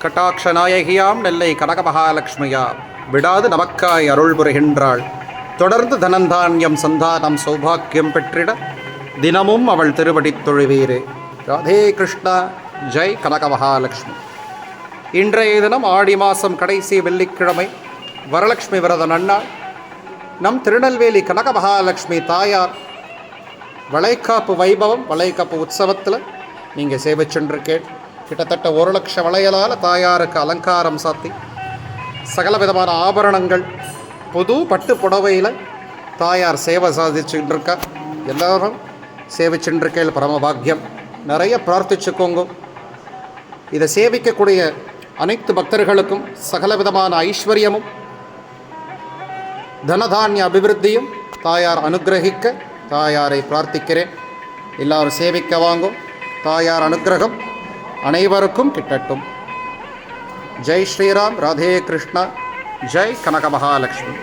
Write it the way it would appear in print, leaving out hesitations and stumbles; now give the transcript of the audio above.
கட்டாட்ச நாயகியாம் நெல்லை கனக மகாலட்சுமியாம் விடாது நமக்காய் அருள் புரிகின்றாள். தொடர்ந்து தனந்தானியம் சந்தானம் சௌபாக்கியம் பெற்றிட தினமும் அவள் திருவடித் தொழுவீரே. ராதே கிருஷ்ணா. ஜெய் கனக மகாலட்சுமி. இன்றைய தினம் ஆடி மாதம் கடைசி வெள்ளிக்கிழமை, வரலட்சுமி விரத நன்னாள். நம் திருநெல்வேலி கனக மகாலட்சுமி தாயார் வளைகாப்பு வைபவம், வளைகாப்பு உற்சவத்தில் நீங்கள் சேவை சென்றிருக்கேன். கிட்டத்தட்ட 1 லட்சம் வளையலால் தாயாருக்கு அலங்காரம் சாத்தி சகல விதமான ஆபரணங்கள், புது பட்டு புடவையில் தாயார் சேவை சாதிச்சுருக்கா. எல்லோரும் சேவை சென்றிருக்கேன். பரமபாக்கியம். நிறைய பிரார்த்திச்சுக்கோங்க. இதை சேவிக்கக்கூடிய அனைத்து பக்தர்களுக்கும் சகல விதமான ஐஸ்வர்யமும் தனதானிய அபிவிருத்தியும் தாயார் அனுகிரகிக்க தாயாரை பிரார்த்திக்கிறேன். எல்லாரும் சேவிக்க வாங்கும். தாயார் அனுகிரகம் அனைவருக்கும் கிட்டட்டும். ஜெய் ஸ்ரீராம். ராதே கிருஷ்ணா. ஜெய் கனக மகாலட்சுமி.